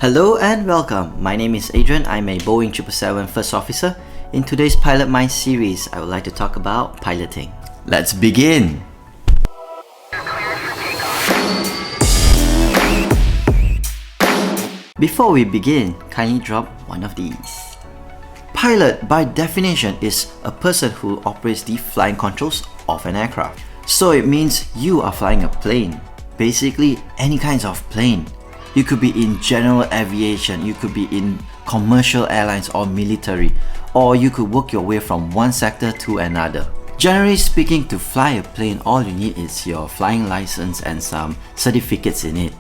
Hello and welcome. My name is Adrian. I'm a Boeing 777 First Officer. In today's Pilot Mind series, I would like to talk about piloting. Let's begin! Before we begin, kindly drop one of these. Pilot, by definition, is a person who operates the flying controls of an aircraft. So it means you are flying a plane. Basically, any kinds of plane. You could be in general aviation, you could be in commercial airlines or military, or you could work your way from one sector to another. Generally speaking, to fly a plane, all you need is your flying license and some certificates in it.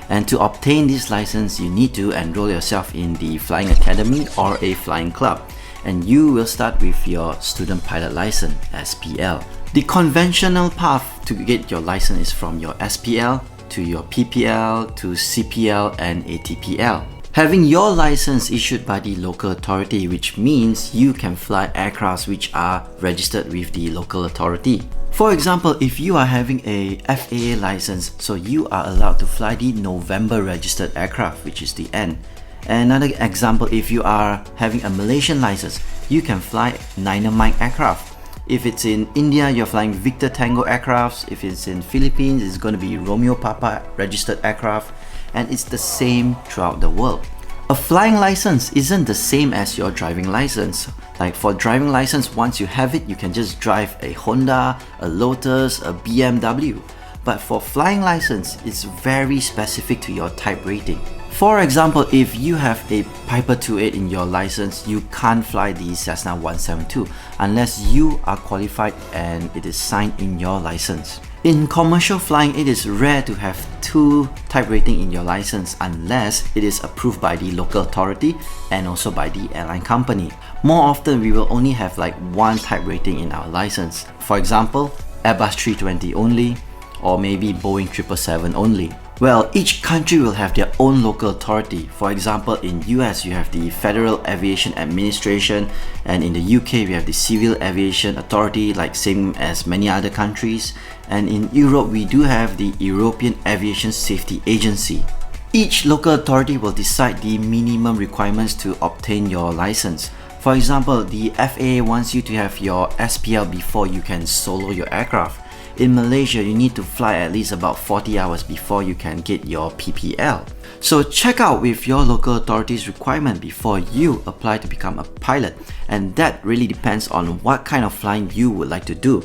And to obtain this license, you need to enroll yourself in the Flying Academy or a flying club. And you will start with your student pilot license, SPL. The conventional path to get your license is from your SPL to your PPL to CPL and ATPL. Having your license issued by the local authority, which means you can fly aircrafts which are registered with the local authority. For example, if you are having a FAA license, so you are allowed to fly the November registered aircraft, which is the N. Another example, if you are having a Malaysian license, you can fly Niner Mike aircraft. If it's in India, you're flying Victor Tango aircrafts. If it's in Philippines, it's going to be Romeo Papa registered aircraft. And it's the same throughout the world. A flying license isn't the same as your driving license. Like for driving license, once you have it, you can just drive a Honda, a Lotus, a BMW. But for flying license, it's very specific to your type rating. For example, if you have a Piper 28 in your license, you can't fly the Cessna 172 unless you are qualified and it is signed in your license. In commercial flying, it is rare to have two type rating in your license unless it is approved by the local authority and also by the airline company. More often, we will only have like one type rating in our license. For example, Airbus 320 only, or maybe Boeing 777 only. Well, each country will have their own local authority. For example, in US, you have the Federal Aviation Administration, and in the UK, we have the Civil Aviation Authority, like same as many other countries. And in Europe, we do have the European Aviation Safety Agency. Each local authority will decide the minimum requirements to obtain your license. For example, the FAA wants you to have your SPL before you can solo your aircraft. In Malaysia, you need to fly at least about 40 hours before you can get your PPL. So check out with your local authority's requirement before you apply to become a pilot, and that really depends on what kind of flying you would like to do.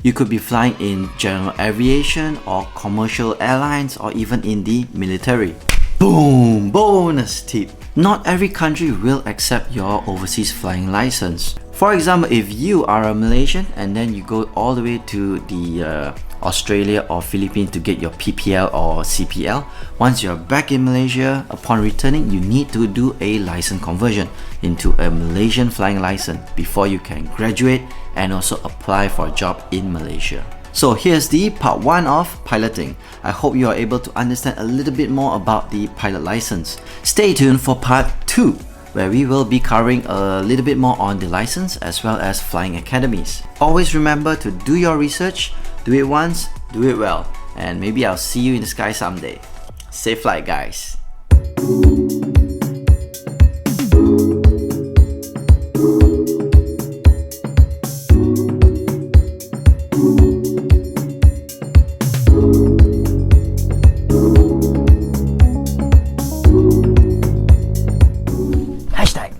You could be flying in general aviation or commercial airlines or even in the military. Boom! Bonus tip! Not every country will accept your overseas flying license. For example, if you are a Malaysian and then you go all the way to the Australia or Philippines to get your PPL or CPL, once you're back in Malaysia, upon returning, you need to do a license conversion into a Malaysian flying license before you can graduate and also apply for a job in Malaysia. So here's the part 1 of piloting. I hope you are able to understand a little bit more about the pilot license. Stay tuned for part 2, where we will be covering a little bit more on the license as well as flying academies. Always remember to do your research, do it once, do it well, and maybe I'll see you in the sky someday. Safe flight, guys.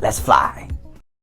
Let's fly.